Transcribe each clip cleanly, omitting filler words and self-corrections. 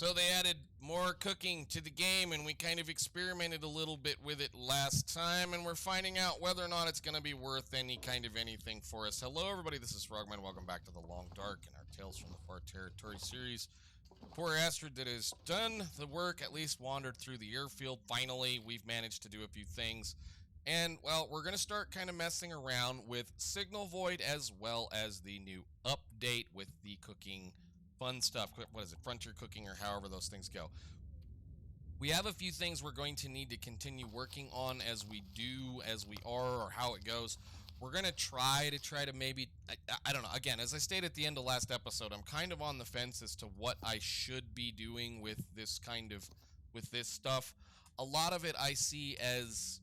So they added more cooking to the game, and we kind of experimented a little bit with it last time, and we're finding out whether or not it's going to be worth any kind of anything for us. Hello, everybody. This is Frogman. Welcome back to the Long Dark and our Tales from the Far Territory series. The poor Astrid that has done the work, at least wandered through the airfield. Finally, we've managed to do a few things. And, well, we're going to start kind of messing around with Signal Void as well as the new update with the cooking fun stuff. What is it? Frontier cooking, or however those things go. We have a few things we're going to need to continue working on as we are, or how it goes. We're going to try to maybe, I don't know. Again, as I stated at the end of last episode, I'm kind of on the fence as to what I should be doing with this stuff. A lot of it I see as,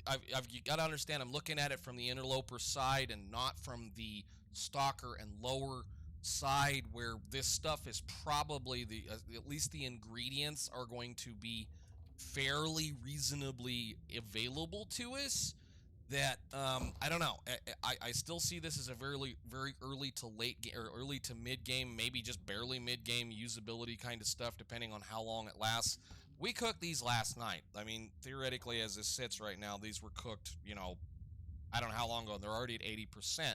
I've got to understand, I'm looking at it from the interloper side and not from the stalker and lower side, where this stuff is probably at least the ingredients are going to be fairly reasonably available to us. That I don't know. I still see this as a very early to late game, or early to mid game, maybe just barely mid game usability kind of stuff, depending on how long it lasts. We cooked these last night. I mean, theoretically, as this sits right now, these were cooked, I don't know how long ago. They're already at 80%.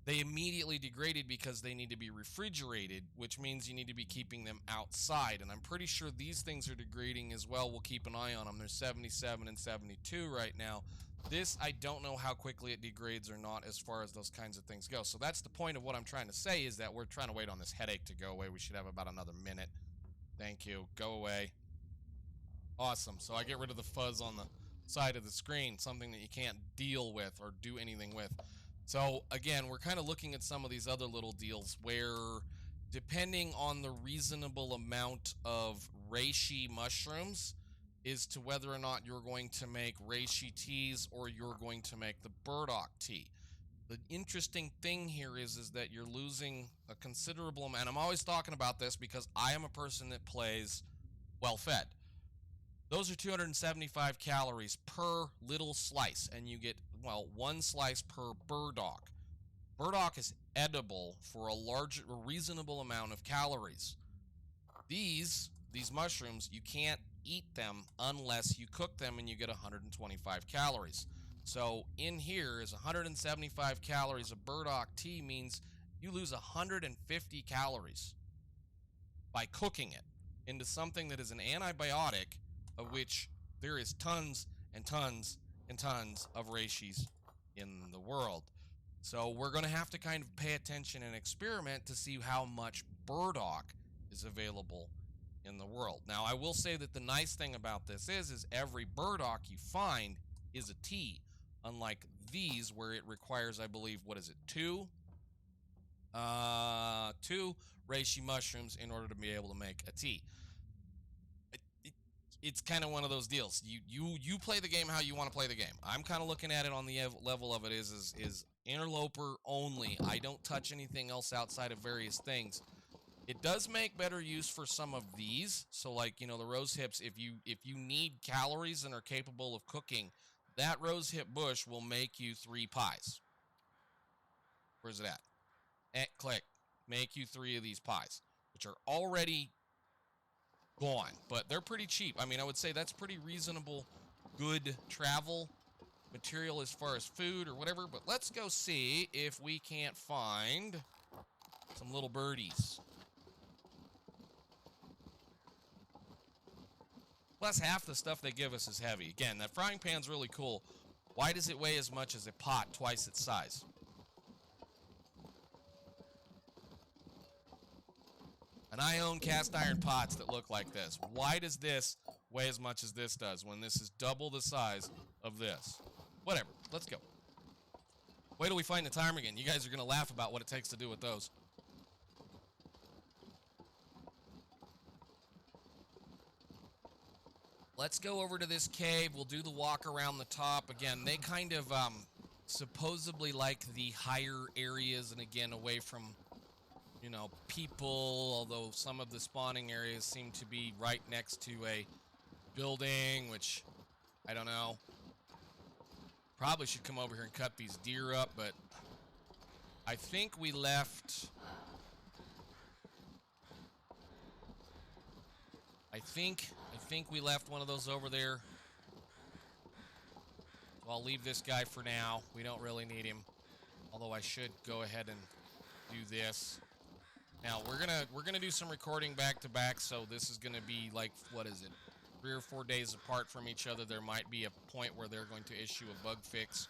They immediately degraded because they need to be refrigerated, which means you need to be keeping them outside. And I'm pretty sure these things are degrading as well. We'll keep an eye on them. They're 77 and 72 right now. This, I don't know how quickly it degrades or not as far as those kinds of things go. So that's the point of what I'm trying to say, is that we're trying to wait on this headache to go away. We should have about another minute. Thank you. Go away. Awesome. So I get rid of the fuzz on the side of the screen, something that you can't deal with or do anything with. So, again, we're kind of looking at some of these other little deals where, depending on the reasonable amount of reishi mushrooms, is to whether or not you're going to make reishi teas or you're going to make the burdock tea. The interesting thing here is that you're losing a considerable amount. And I'm always talking about this because I am a person that plays well-fed. Those are 275 calories per little slice, and you get, well, one slice per burdock. Burdock is edible for a reasonable amount of calories. These mushrooms, you can't eat them unless you cook them, and you get 125 calories. So in here is 175 calories of burdock tea, means you lose 150 calories by cooking it into something that is an antibiotic, of which there is tons and tons and tons of reishis in the world. So we're going to have to kind of pay attention and experiment to see how much burdock is available in the world. Now, I will say that the nice thing about this is every burdock you find is a tea, unlike these, where it requires, I believe, two reishi mushrooms in order to be able to make a tea. It's kind of one of those deals. You play the game how you want to play the game. I'm kind of looking at it on the level of it is interloper only. I don't touch anything else outside of various things. It does make better use for some of these. So, like, the rose hips, if you need calories and are capable of cooking, that rose hip bush will make you 3 pies. Where's it at? Click. Make you 3 of these pies, which are already gone, but they're pretty cheap. I mean, I would say that's pretty reasonable, good travel material as far as food or whatever. But let's go see if we can't find some little birdies. Plus, half the stuff they give us is heavy. Again, that frying pan's really cool. Why does it weigh as much as a pot twice its size? And I own cast iron pots that look like this. Why does this weigh as much as this does when this is double the size of this? Whatever. Let's go. Wait till we find the timer again. You guys are going to laugh about what it takes to do with those. Let's go over to this cave. We'll do the walk around the top. Again, they kind of supposedly like the higher areas, and again, away from people, although some of the spawning areas seem to be right next to a building, which I don't know. Probably should come over here and cut these deer up, but I think we left I think we left one of those over there. So I'll leave this guy for now. We don't really need him. Although I should go ahead and do this. Now we're gonna do some recording back to back, so this is gonna be like, what is it, 3 or 4 days apart from each other. There might be a point where they're going to issue a bug fix,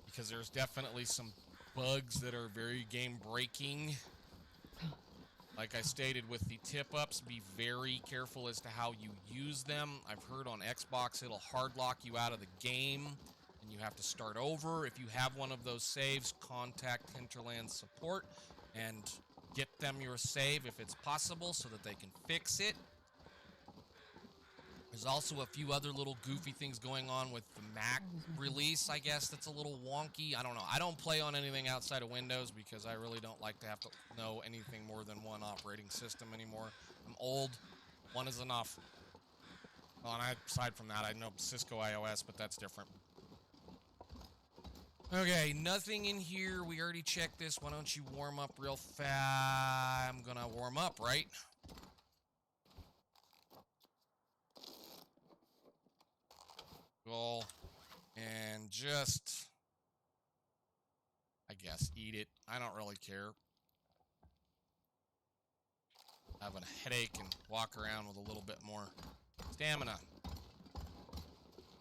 because there's definitely some bugs that are very game breaking. Like I stated with the tip-ups, be very careful as to how you use them. I've heard on Xbox it'll hard lock you out of the game, and you have to start over. If you have one of those saves, contact Hinterland support and get them your save if it's possible so that they can fix it. There's also a few other little goofy things going on with the Mac release, I guess, that's a little wonky. I don't know. I don't play on anything outside of Windows because I really don't like to have to know anything more than one operating system anymore. I'm old. One is enough. Well, and aside from that, I know Cisco iOS, but that's different. Okay, nothing in here. We already checked this. Why don't you warm up real fast? I'm gonna warm up, right? Go and just, I guess, eat it. I don't really care. Having a headache and walk around with a little bit more stamina.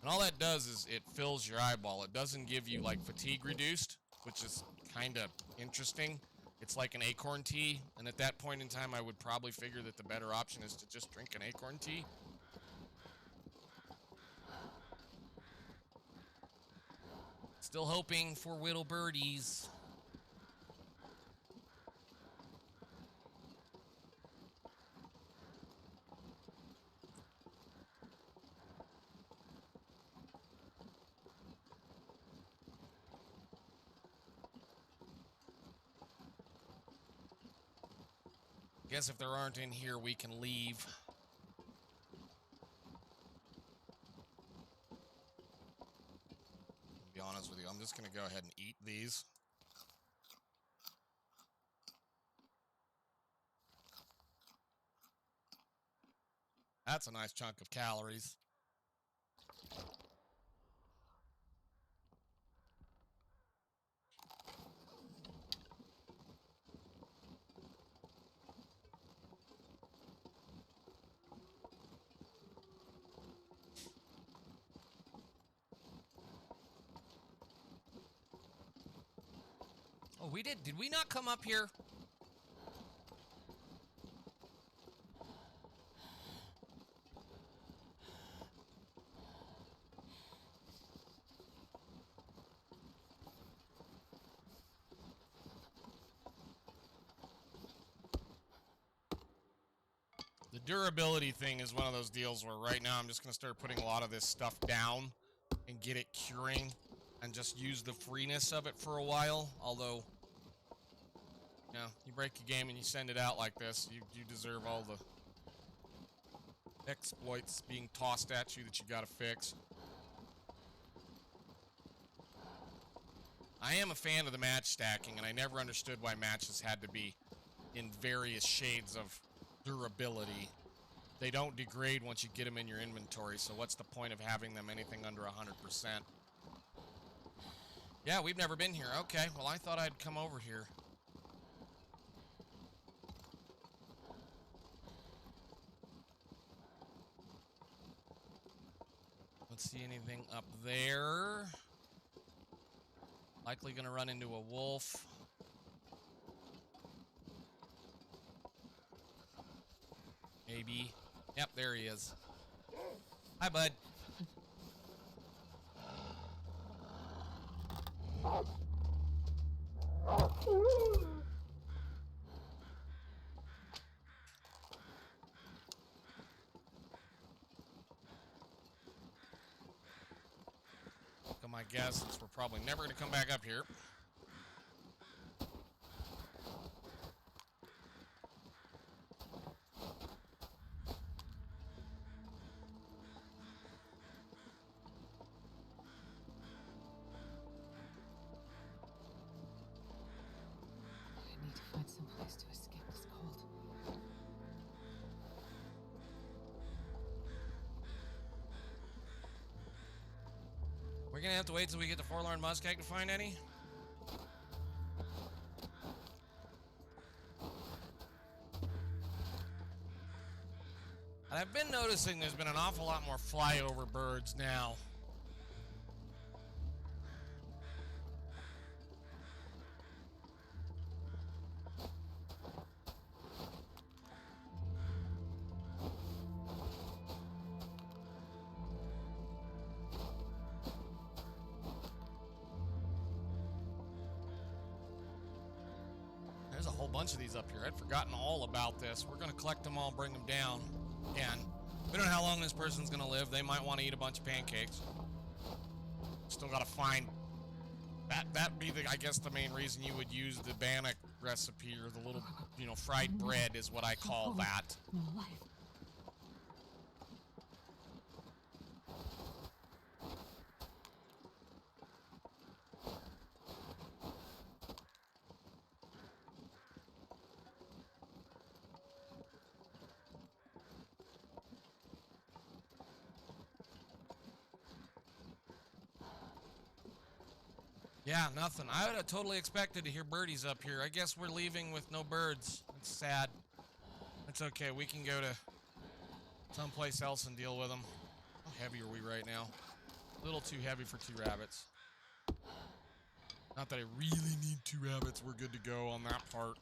And all that does is it fills your eyeball. It doesn't give you, like, fatigue reduced, which is kind of interesting. It's like an acorn tea, and at that point in time, I would probably figure that the better option is to just drink an acorn tea. Still hoping for whittle birdies. Guess if there aren't in here, we can leave. To be honest with you, I'm just going to go ahead and eat these. That's a nice chunk of calories. Oh, we did. Did we not come up here? The durability thing is one of those deals where right now I'm just going to start putting a lot of this stuff down and get it curing and just use the freeness of it for a while. Although, you know, you break a game and you send it out like this, you deserve all the exploits being tossed at you that you got to fix. I am a fan of the match stacking, and I never understood why matches had to be in various shades of durability. They don't degrade once you get them in your inventory, so what's the point of having them anything under 100%? Yeah, we've never been here. Okay, well, I thought I'd come over here. Let's see anything up there. Likely gonna run into a wolf. Maybe. Yep, there he is. Hi, bud. My guess is we're probably never going to come back up here. I need to find some place to escape this cold. gonna have to wait till we get to Forlorn Muskeg to find any? And I've been noticing there's been an awful lot more flyover birds now. There's a whole bunch of these up here. I'd forgotten all about this. We're going to collect them all, bring them down. And we don't know how long this person's going to live. They might want to eat a bunch of pancakes. Still got to find... That'd be, I guess, the main reason you would use the bannock recipe, or the little, fried bread is what I call that. Yeah, nothing. I would have totally expected to hear birdies up here. I guess we're leaving with no birds. It's sad. It's okay. We can go to someplace else and deal with them. How heavy are we right now? A little too heavy for 2 rabbits. Not that I really need 2 rabbits. We're good to go on that part.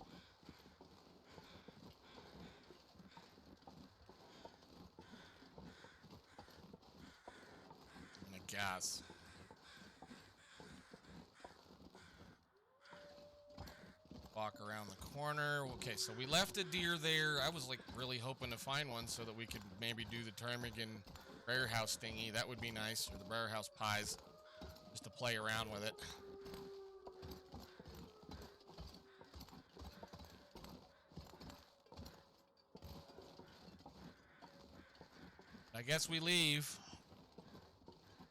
And a gas. Walk around the corner. Okay, so we left a deer there. I was like really hoping to find one so that we could maybe do the ptarmigan bear house thingy. That would be nice, or the bear house pies, just to play around with it. I guess we leave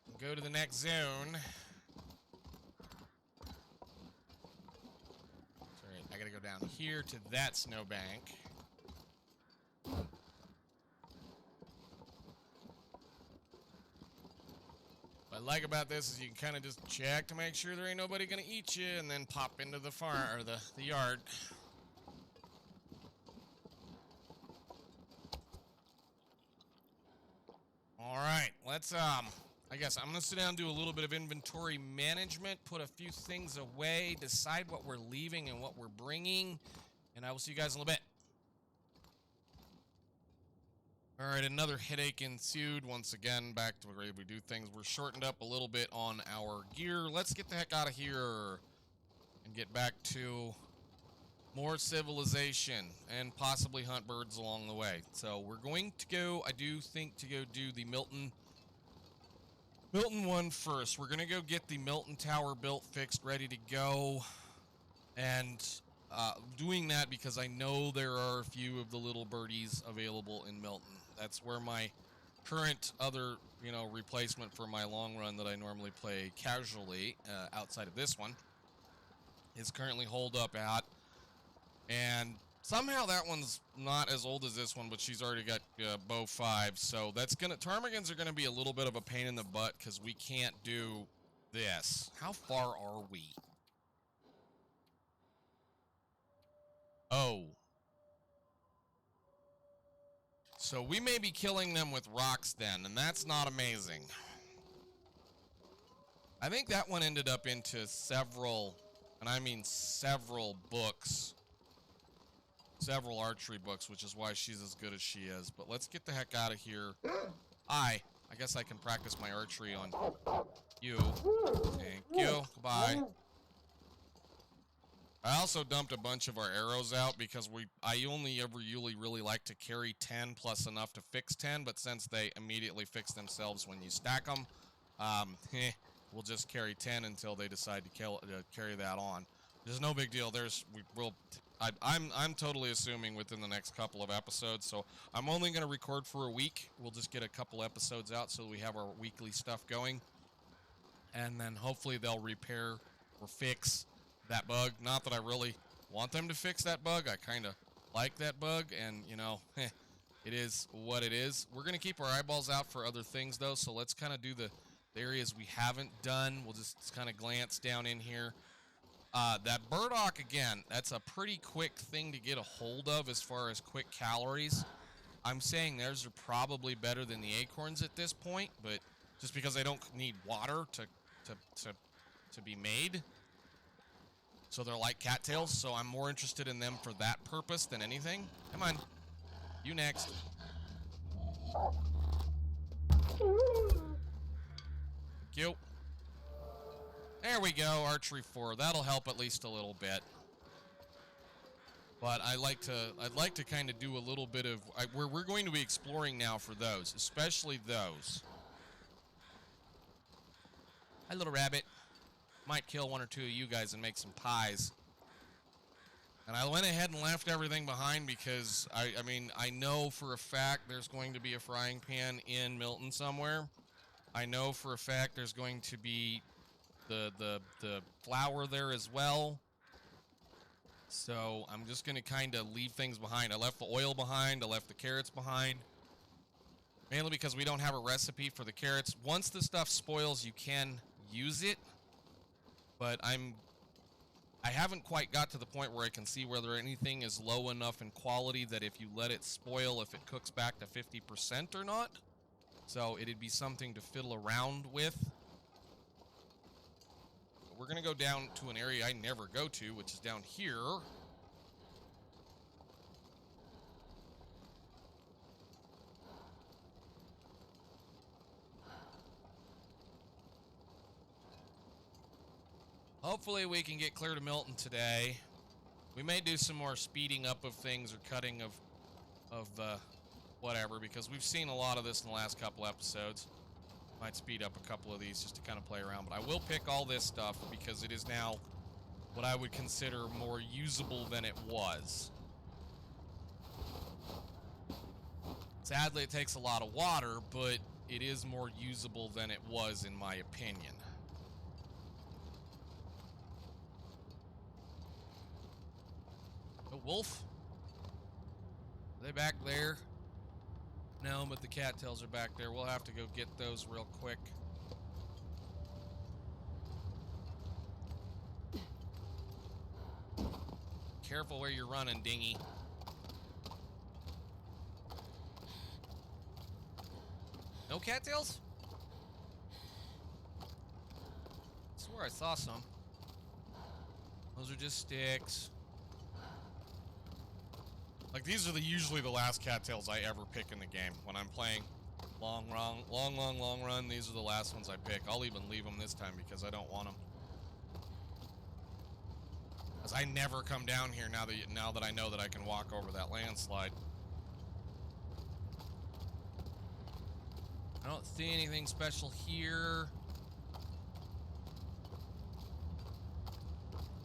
and go to the next zone. I gotta go down here to that snowbank. What I like about this is you can kind of just check to make sure there ain't nobody gonna eat you, and then pop into the farm or the yard. All right, let's I guess I'm gonna sit down and do a little bit of inventory management, put a few things away, decide what we're leaving and what we're bringing, and I will see you guys in a little bit. All right, another headache ensued. Once again, back to the way we do things. We're shortened up a little bit on our gear. Let's get the heck out of here and get back to more civilization and possibly hunt birds along the way. So we're going to go, I do think, to go do the Milton one first. We're going to go get the Milton Tower built, fixed, ready to go. And doing that because I know there are a few of the little birdies available in Milton. That's where my current other, replacement for my long run that I normally play casually outside of this one is currently holed up at. And somehow that one's not as old as this one, but she's already got bow 5. So that's ptarmigans are gonna be a little bit of a pain in the butt because we can't do this. How far are we? Oh. So we may be killing them with rocks then, and that's not amazing. I think that one ended up into several, and I mean several books. Several archery books, which is why she's as good as she is. But let's get the heck out of here. I guess I can practice my archery on you. Thank you. Goodbye. I also dumped a bunch of our arrows out because I only ever really like to carry 10 plus enough to fix 10, but since they immediately fix themselves when you stack them, we'll just carry 10 until they decide to carry that on. There's no big deal. I'm totally assuming within the next couple of episodes, so I'm only going to record for a week. We'll just get a couple episodes out so we have our weekly stuff going, and then hopefully they'll repair or fix that bug. Not that I really want them to fix that bug. I kind of like that bug, and it is what it is. We're going to keep our eyeballs out for other things though, so let's kind of do the areas we haven't done. We'll just kind of glance down in here. That burdock, again, that's a pretty quick thing to get a hold of as far as quick calories. I'm saying theirs are probably better than the acorns at this point, but just because they don't need water to be made. So they're like cattails, so I'm more interested in them for that purpose than anything. Come on. You next. Cute. There we go, archery 4. That'll help at least a little bit. But I'd like to kind of do a little bit of we're going to be exploring now for those, especially those. Hi, little rabbit. Might kill one or two of you guys and make some pies. And I went ahead and left everything behind because I mean I know for a fact there's going to be a frying pan in Milton somewhere. I know for a fact there's going to be the flour there as well. So I'm just going to kind of leave things behind. I left the oil behind. I left the carrots behind. Mainly because we don't have a recipe for the carrots. Once the stuff spoils, you can use it. But I haven't quite got to the point where I can see whether anything is low enough in quality that if you let it spoil, if it cooks back to 50% or not. So it'd be something to fiddle around with. We're going to go down to an area I never go to, which is down here. Hopefully we can get clear to Milton today. We may do some more speeding up of things or cutting of whatever, because we've seen a lot of this in the last couple episodes. Might speed up a couple of these just to kind of play around, but I will pick all this stuff because it is now what I would consider more usable than it was. Sadly, it takes a lot of water, but it is more usable than it was in my opinion. A wolf? Are they back there? No, but the cattails are back there. We'll have to go get those real quick. Careful where you're running, dingy. No cattails? I swear I saw some. Those are just sticks. Like, these are usually the last cattails I ever pick in the game. When I'm playing long run, these are the last ones I pick. I'll even leave them this time because I don't want them. Because I never come down here now that I know that I can walk over that landslide. I don't see anything special here.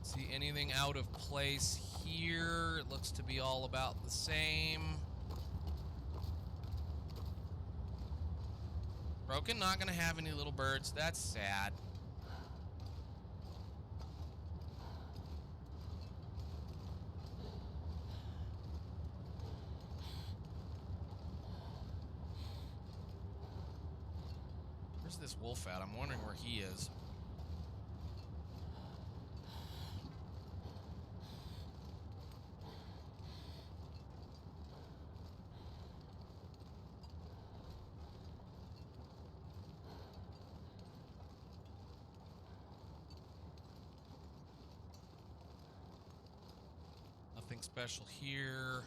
See anything out of place here? It looks to be all about the same. Broken, not gonna have any little birds. That's sad. Where's this wolf at? I'm wondering where he is. Nothing special here.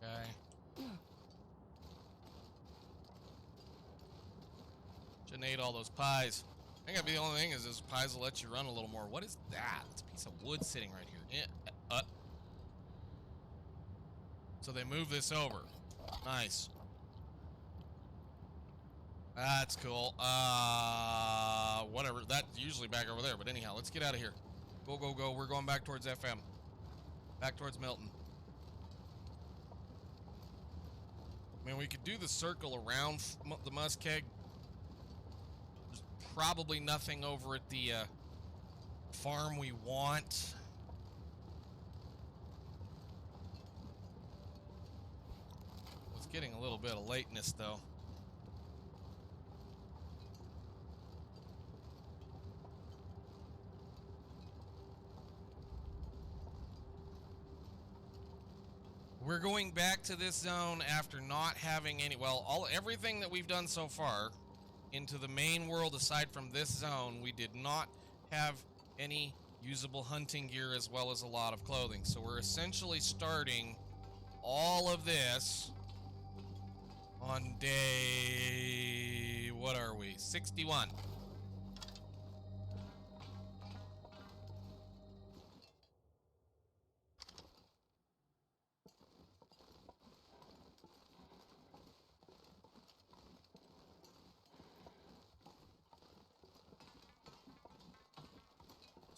Okay. Shouldn't ate all those pies. I think the only thing is those pies will let you run a little more. What is that? It's a piece of wood sitting right here. So they move this over. Nice. That's cool. Whatever. That's usually back over there. But anyhow, let's get out of here. Go, go, go. We're going back towards FM. Back towards Milton. I mean, we could do the circle around the muskeg. There's probably nothing over at the farm we want. getting a little bit of lateness, though. We're going back to this zone after not having any, well, everything that we've done so far into the main world aside from this zone, we did not have any usable hunting gear as well as a lot of clothing. So we're essentially starting all of this on day, what are we, 61.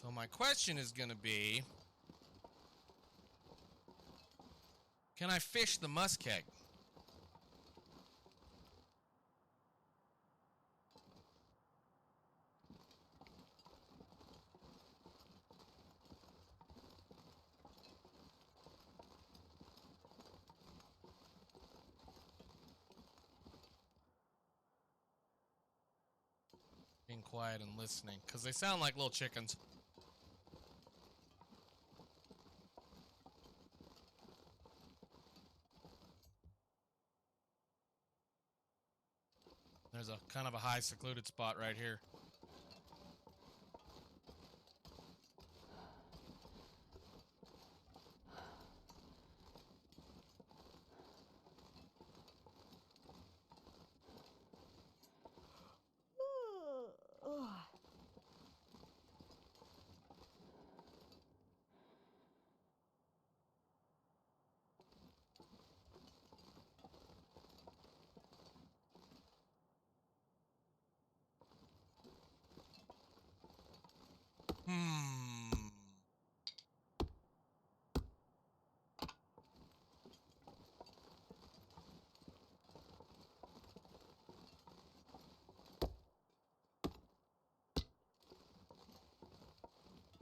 So my question is going to be, can I fish the muskeg? Being quiet and listening, because they sound like little chickens. There's a kind of a high secluded spot right here.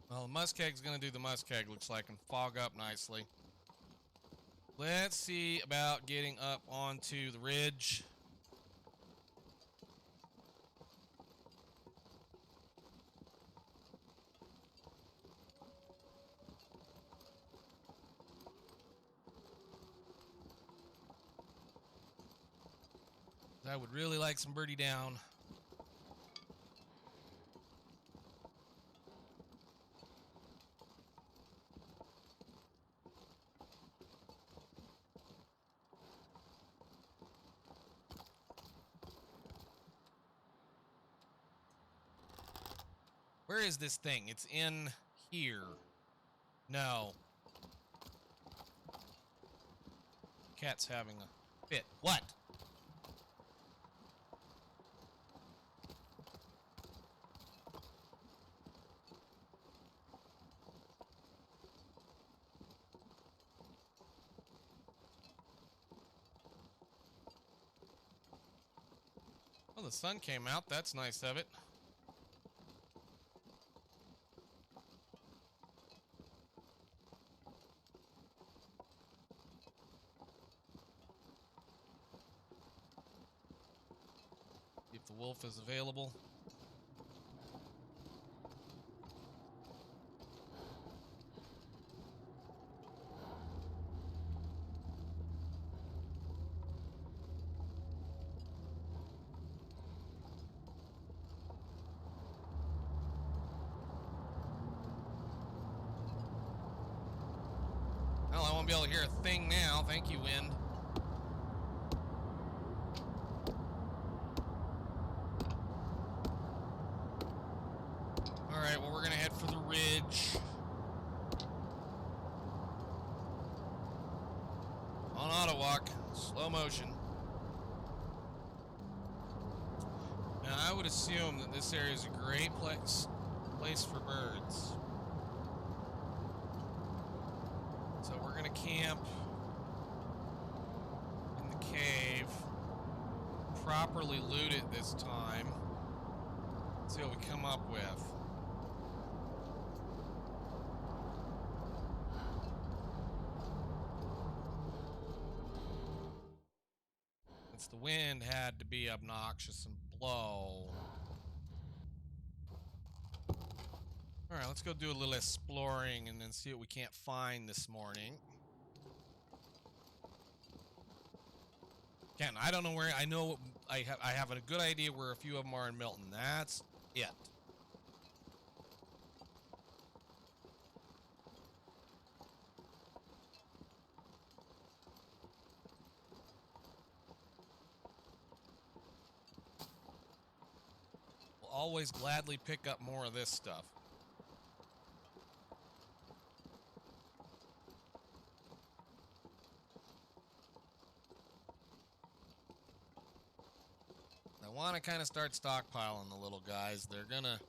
Well, the muskeg's gonna do the muskeg, looks like, and fog up nicely. Let's see about getting up onto the ridge. I would really like some birdie down. Where is this thing? It's in here. No. Cat's having a fit. What? Well, the sun came out. That's nice of it. If the wolf is available. Well, I won't be able to hear a thing now. Thank you, wind. Alright, well, we're going to head for the ridge. On auto walk, slow motion. Now, I would assume that this area is a great place for birds. So we're going to camp in the cave, properly loot it this time. See what we come up with. the wind had to be obnoxious and blow. Alright, let's go do a little exploring and then see what we can't find this morning. Again, I don't know where. I know I have a good idea where a few of them are in Milton. That's it. We'll always gladly pick up more of this stuff. I want to kind of start stockpiling the little guys. They're gonna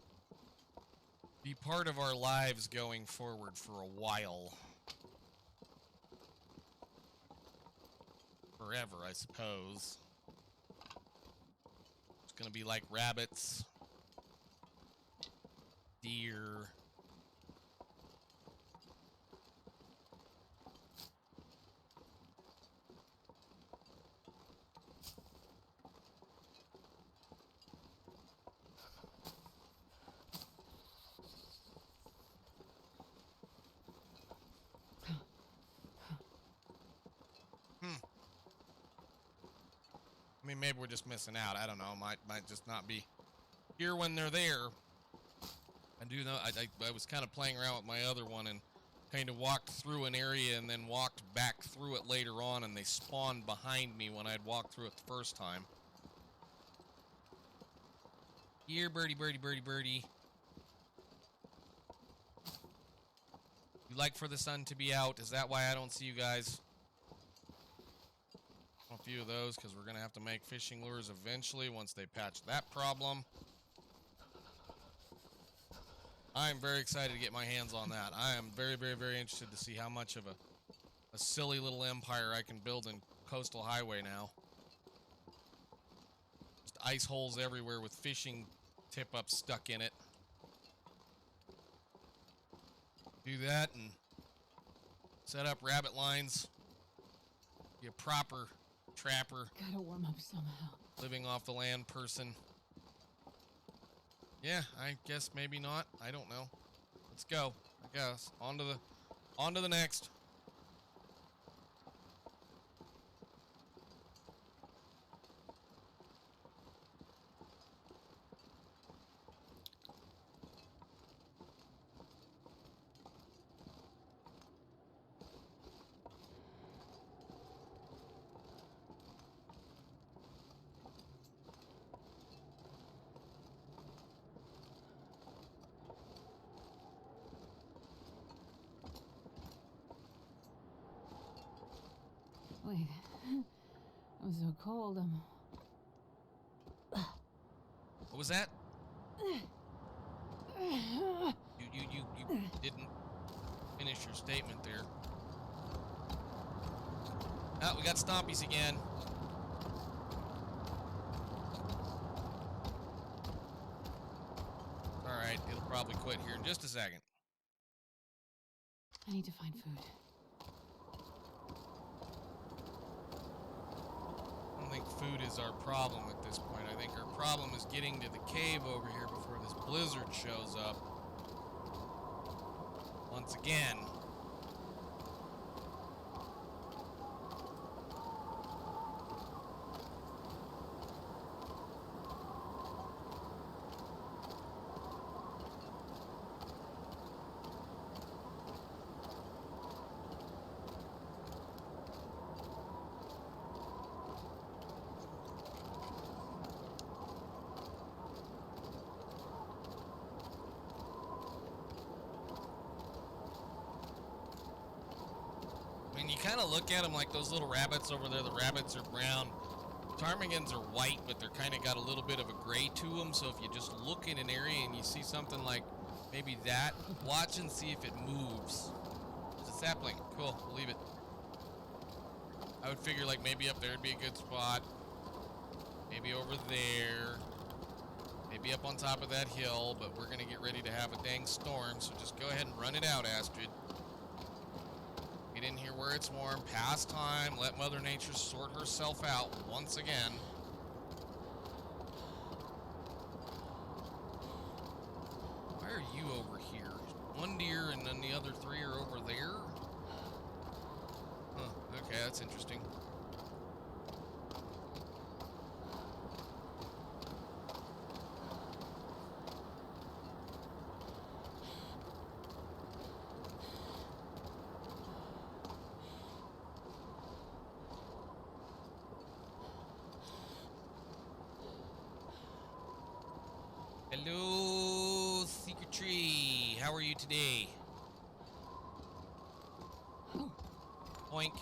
be part of our lives going forward for a while. Forever, I suppose. It's gonna be like rabbits, deer. I mean, maybe we're just missing out. I don't know. Might just not be here when they're there. I do know. I was kind of playing around with my other one and kind of walked through an area and then walked back through it later on, and they spawned behind me when I'd walked through it the first time. Here, birdie, birdie, birdie, birdie. You like for the sun to be out? Is that why I don't see you guys? A few of those, because we're going to have to make fishing lures eventually once they patch that problem. I'm very excited to get my hands on that. I am very, very, very interested to see how much of a silly little empire I can build in Coastal Highway now. Just ice holes everywhere with fishing tip-ups stuck in it. Do that and set up rabbit lines. Be a proper trapper. Gotta warm up somehow. Living off the land person. Yeah, I guess maybe not. I don't know. Let's go. I guess. On to the next. Wait, I'm so cold. What was that? You didn't finish your statement there. Ah, we got stompies again. Alright, it'll probably quit here in just a second. I need to find food. I don't think food is our problem at this point. I think our problem is getting to the cave over here before this blizzard shows up. Once again. You kind of look at them like those little rabbits over there. The rabbits are brown. Ptarmigans are white, but they're kind of got a little bit of a gray to them. So if you just look in an area and you see something like maybe that, watch and see if it moves. It's a sapling. Cool. We'll leave it. I would figure like maybe up there would be a good spot. Maybe over there. Maybe up on top of that hill. But we're going to get ready to have a dang storm. So just go ahead and run it out, Astrid. Get in here where it's warm. Pass time. Let Mother Nature sort herself out once again. Why are you over here? One deer and then the other three are over there? Huh, okay, that's interesting. Hello, Secret Tree. How are you today? Oink.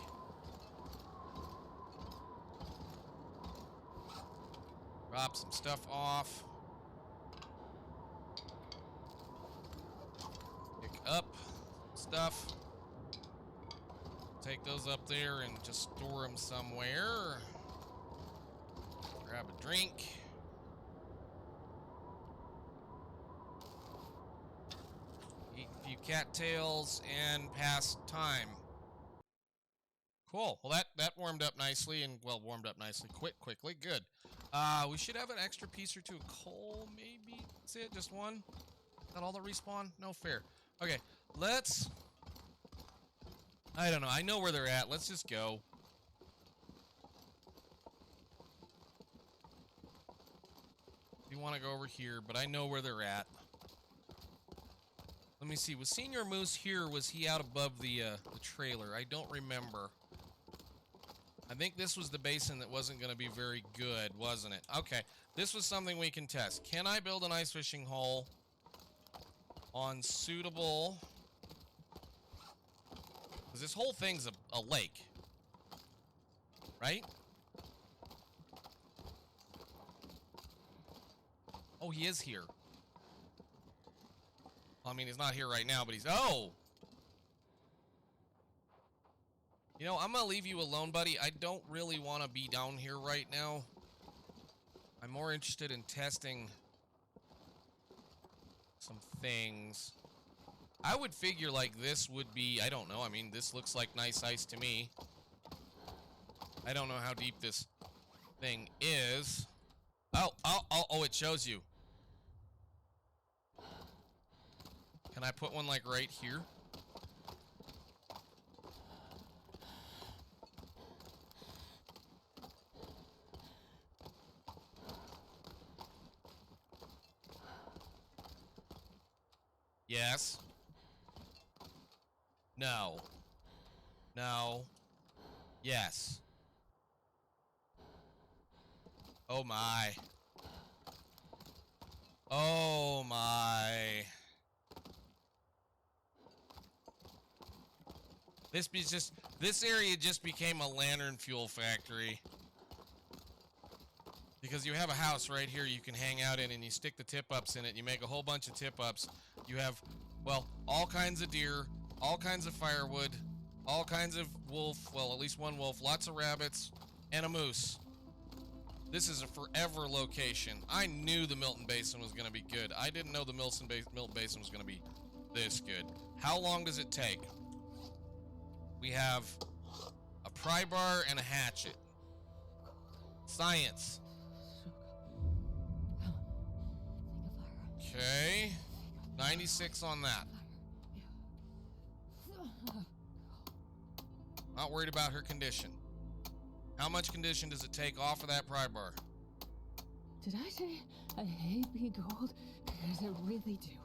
Drop some stuff off. Pick up stuff. Take those up there and just store them somewhere. Grab a drink. Eat a few cattails and pass time. Cool. Well, that warmed up nicely and, well, warmed up nicely. Quickly. Good. We should have an extra piece or two of coal, maybe. That's it? Just one? Not all the respawn? No fair. Okay, let's... I don't know. I know where they're at. Let's just go. You want to go over here, but I know where they're at. Let me see. Was Senior Moose here, or was he out above the trailer? I don't remember. I think this was the basin that wasn't going to be very good, wasn't it? Okay, this was something we can test. Can I build an ice fishing hole on suitable... Because this whole thing's a lake, right? Oh, he is here. I mean, he's not here right now, but he's... Oh! You know, I'm gonna leave you alone, buddy. I don't really want to be down here right now. I'm more interested in testing some things. I would figure, like, this would be... I don't know. I mean, this looks like nice ice to me. I don't know how deep this thing is. Oh, it shows you. Can I put one, like, right here? Yes. No. No. Yes. Oh my. Oh my. This area just became a lantern fuel factory. Because you have a house right here you can hang out in and you stick the tip-ups in it. You make a whole bunch of tip-ups. You have, well, all kinds of deer, all kinds of firewood, all kinds of wolf, well, at least one wolf, lots of rabbits, and a moose. This is a forever location. I knew the Milton Basin was going to be good. I didn't know the Milton Basin was going to be this good. How long does it take? We have a pry bar and a hatchet. Science. Okay. 96 on that. Not worried about her condition. How much condition does it take off of that pry bar? Did I say I hate being cold? Because I really do.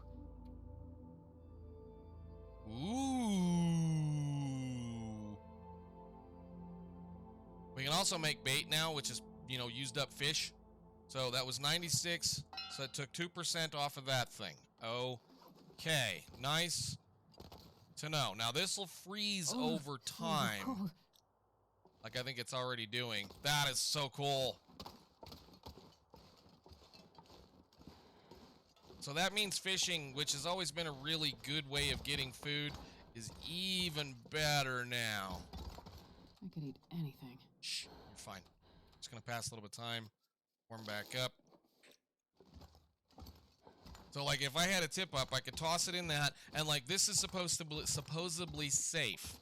Ooh. We can also make bait now, which is, you know, used up fish. So that was 96, so it took 2% off of that thing. Okay, nice to know. Now this will freeze over time. Like I think it's already doing. That is so cool. So that means fishing, which has always been a really good way of getting food, is even better now. I could eat anything. Shh, you're fine. Just gonna pass a little bit of time. Warm back up. So, like, if I had a tip-up, I could toss it in that, and, like, this is supposedly safe.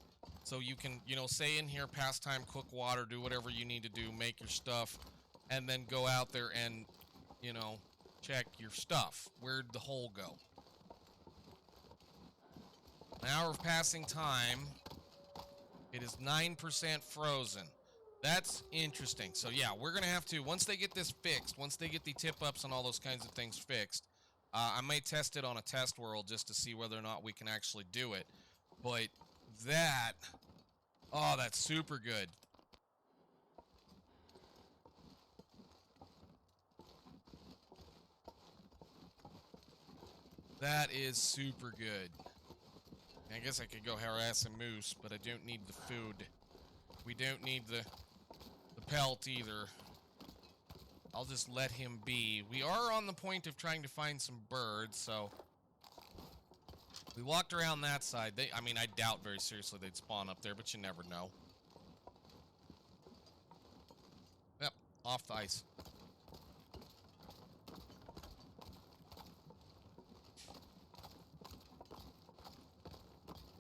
So you can, you know, say in here, pastime, cook water, do whatever you need to do, make your stuff, and then go out there and, you know, check your stuff. Where'd the hole go? An hour of passing time. It is 9% frozen. That's interesting. So yeah, we're going to have to, once they get this fixed, once they get the tip-ups and all those kinds of things fixed, I may test it on a test world just to see whether or not we can actually do it. But that, oh, that's super good. That is super good. I guess I could go harass a moose, but I don't need the food. We don't need the pelt either. I'll just let him be. We are on the point of trying to find some birds, so we walked around that side. I mean, I doubt very seriously they'd spawn up there, but you never know. Yep, off the ice.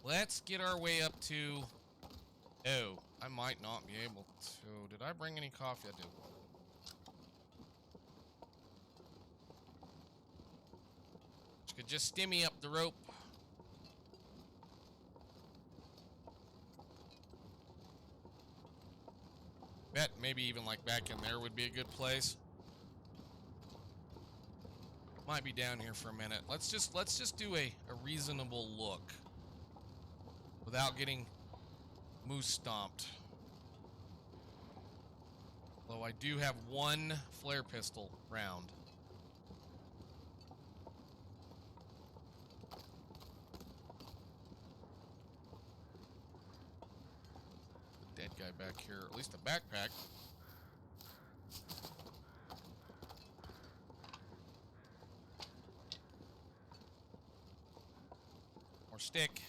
Let's get our way up to... Oh, I might not be able to. Did I bring any coffee? I did. Which could just stimmy up the rope. Bet maybe even like back in there would be a good place. Might be down here for a minute. Let's just do a reasonable look without getting moose stomped. Though I do have one flare pistol round. Dead guy back here, at least a backpack. Or stick.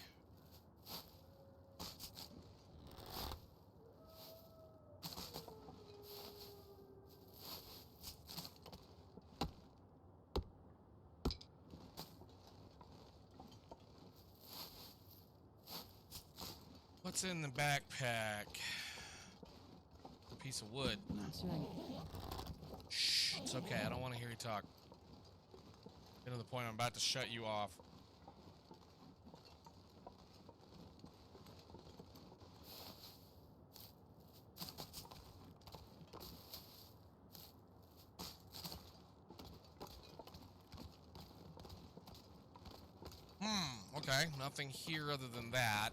What's in the backpack? A piece of wood. That's right. Shh, it's okay. I don't want to hear you talk. Get to the point I'm about to shut you off. Okay. Nothing here other than that.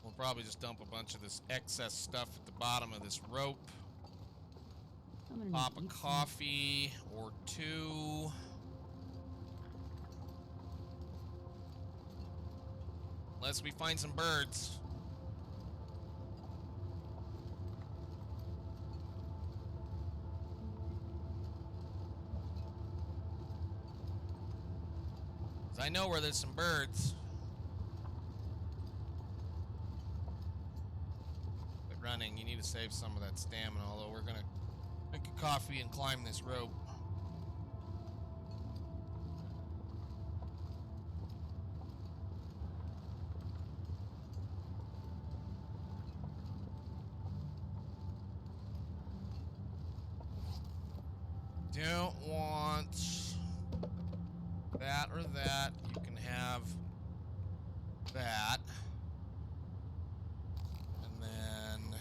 We'll probably just dump a bunch of this excess stuff at the bottom of this rope. Pop a coffee or two. Unless we find some birds. I know where there's some birds. But running, you need to save some of that stamina, although we're gonna drink a coffee and climb this rope. Don't want that or that. You can have that. And then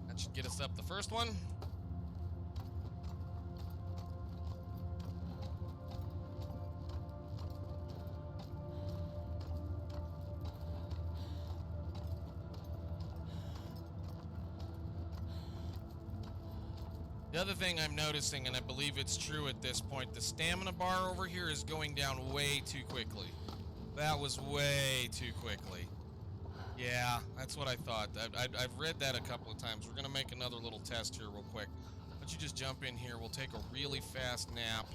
that should get us up the first one. The other thing I'm noticing, and I believe it's true at this point, the stamina bar over here is going down way too quickly. That was way too quickly. Yeah, that's what I thought. I've read that a couple of times. We're going to make another little test here real quick. Why don't you just jump in here? We'll take a really fast nap.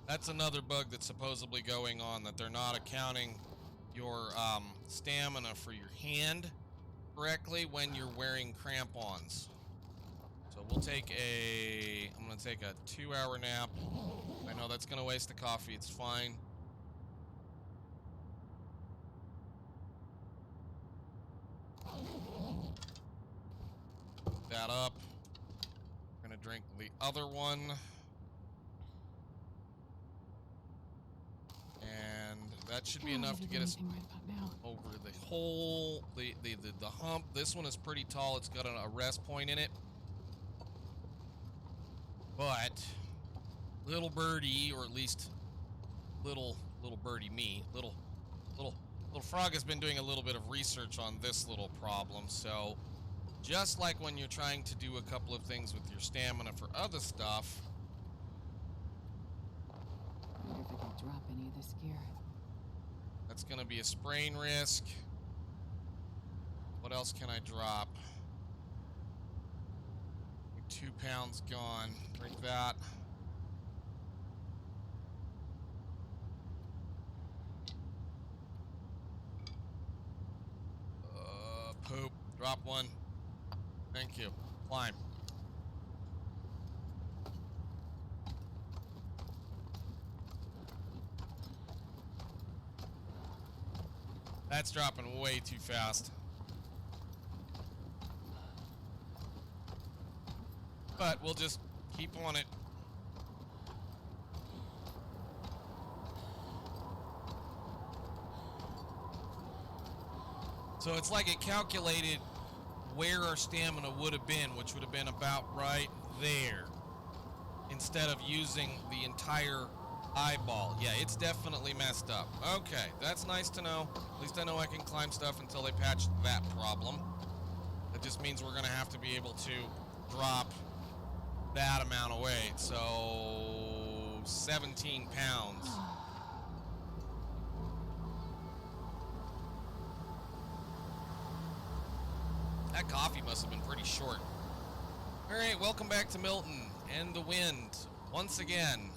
That's another bug that's supposedly going on, that they're not accounting your stamina for your hand correctly when you're wearing crampons. So we'll take I'm going to take a 2-hour nap. I know that's going to waste the coffee. It's fine. That up. We're going to drink the other one. And that should be enough to get us over the hole, the hump. This one is pretty tall. It's got a rest point in it. But little birdie, or at least little birdie me, little frog has been doing a little bit of research on this little problem. So just like when you're trying to do a couple of things with your stamina for other stuff. I wonder if I can drop any of this gear. That's going to be a sprain risk. What else can I drop? 2 pounds gone. Drink that. Poop. Drop one. Thank you. Climb. That's dropping way too fast. But we'll just keep on it. So it's like it calculated where our stamina would have been, which would have been about right there, instead of using the entire eyeball. Yeah, it's definitely messed up. Okay, that's nice to know. At least I know I can climb stuff until they patch that problem. That just means we're going to have to be able to drop that amount of weight. So 17 pounds. That coffee must have been pretty short. All right, welcome back to Milton and the wind once again.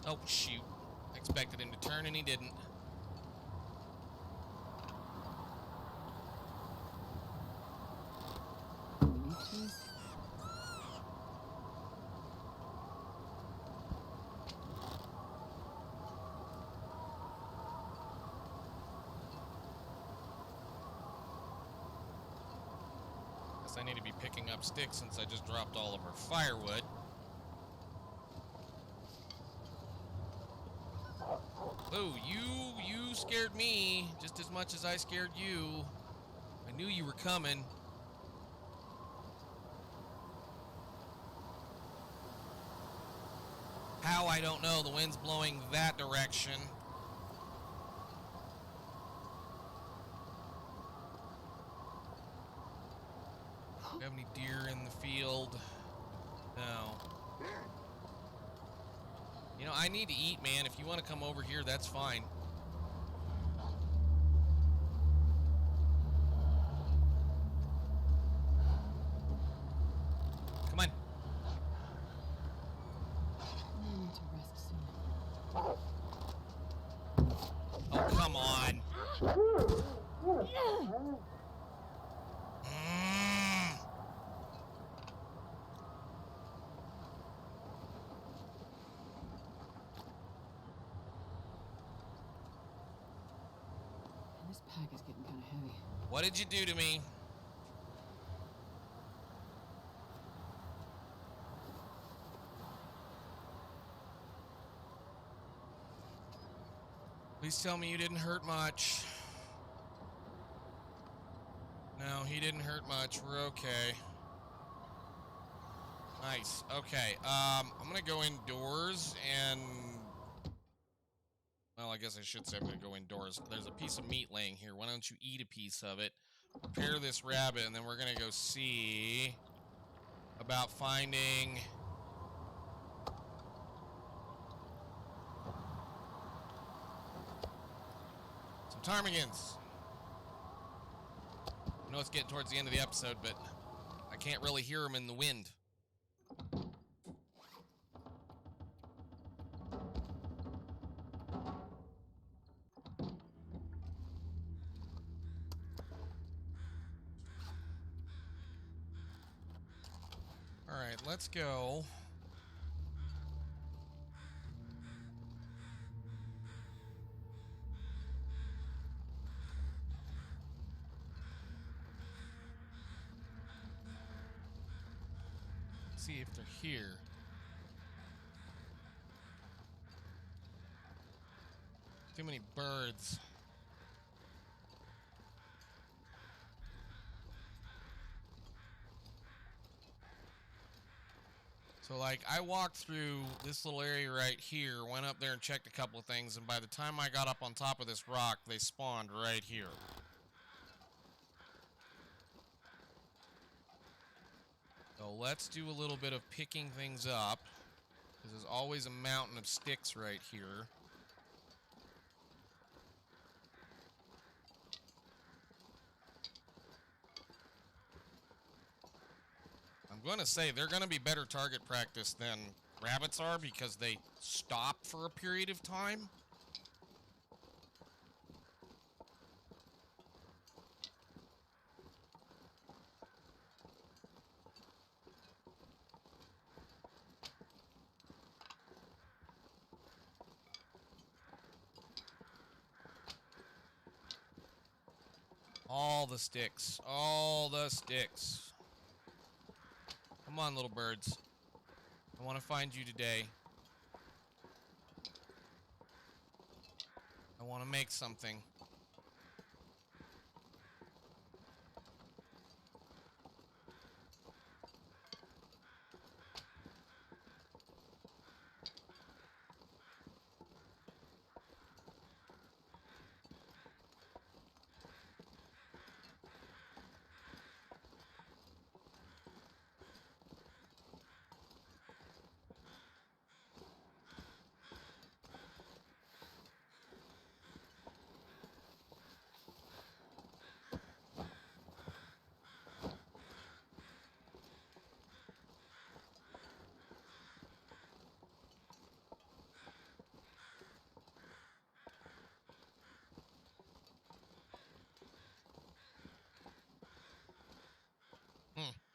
Oh, shoot. I expected him to turn and he didn't. Guess I need to be picking up sticks since I just dropped all of our firewood. Oh, you scared me just as much as I scared you. I knew you were coming. How, I don't know. The wind's blowing that direction. Do you have any deer in the field? No. You know, I need to eat, man. If you want to come over here, that's fine. Come on. I need to rest soon. Oh, come on. This pack is getting kind of heavy. What did you do to me? Please tell me you didn't hurt much. No, he didn't hurt much. We're okay. Nice. Okay. I'm gonna go indoors and... Well, I guess I should say I'm going to go indoors. There's a piece of meat laying here. Why don't you eat a piece of it? Prepare this rabbit, and then we're going to go see about finding some ptarmigans. I know it's getting towards the end of the episode, but I can't really hear them in the wind. Alright, let's go. See if they're here. Too many birds. So, like, I walked through this little area right here, went up there and checked a couple of things, and by the time I got up on top of this rock, they spawned right here. So let's do a little bit of picking things up, because there's always a mountain of sticks right here. I'm going to say they're going to be better target practice than rabbits are because they stop for a period of time. All the sticks. All the sticks. Come on, little birds. I want to find you today. I want to make something.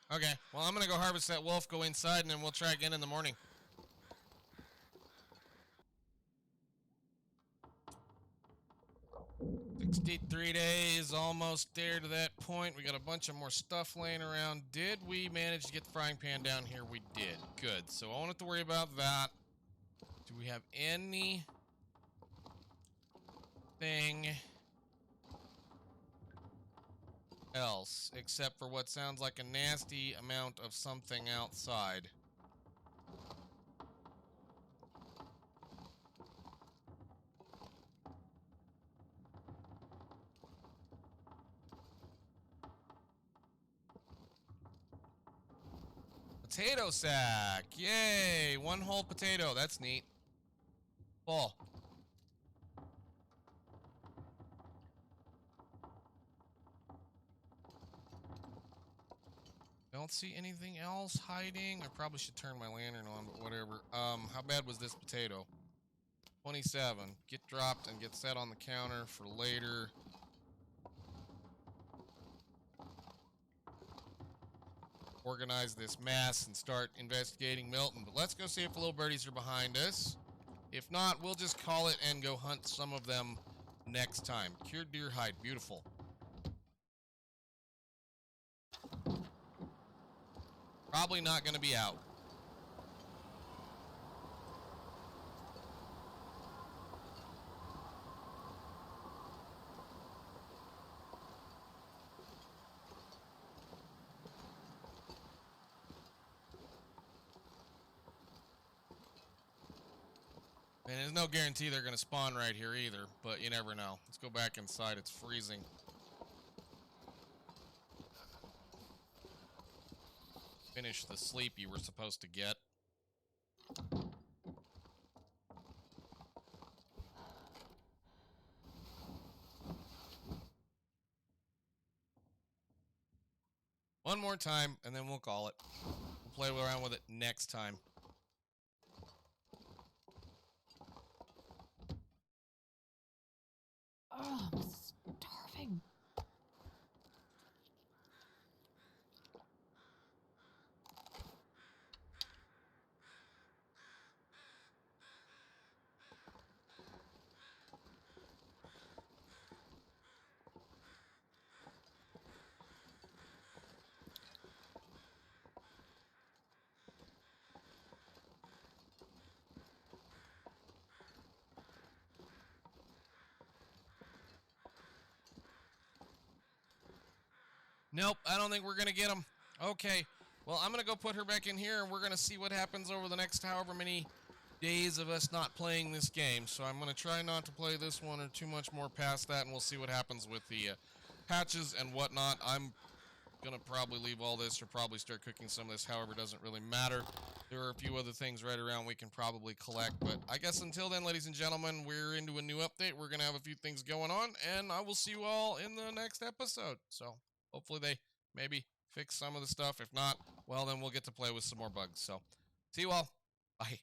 Okay, well, I'm going to go harvest that wolf, go inside, and then we'll try again in the morning. 63 days, almost there to that point. We got a bunch of more stuff laying around. Did we manage to get the frying pan down here? We did. Good. So I won't have to worry about that. Do we have anything else except for what sounds like a nasty amount of something outside? Potato sack! Yay! One whole potato. That's neat. Full. Don't see anything else hiding. I probably should turn my lantern on, but whatever. How bad was this potato? 27. Get dropped and get set on the counter for later. Organize this mass and start investigating Milton. But let's go see if the little birdies are behind us. If not, we'll just call it and go hunt some of them next time. Cured deer hide. Beautiful. Probably not going to be out. And there's no guarantee they're going to spawn right here either, but you never know. Let's go back inside. It's freezing. Finish the sleep you were supposed to get. One more time, and then we'll call it. We'll play around with it next time. Oh, I'm starving. Nope, I don't think we're going to get them. Okay, well, I'm going to go put her back in here, and we're going to see what happens over the next however many days of us not playing this game. So I'm going to try not to play this one or too much more past that, and we'll see what happens with the patches and whatnot. I'm going to probably leave all this or probably start cooking some of this. However, it doesn't really matter. There are a few other things right around we can probably collect. But I guess until then, ladies and gentlemen, we're into a new update. We're going to have a few things going on, and I will see you all in the next episode. So hopefully they maybe fix some of the stuff. If not, well, then we'll get to play with some more bugs. So see you all. Bye.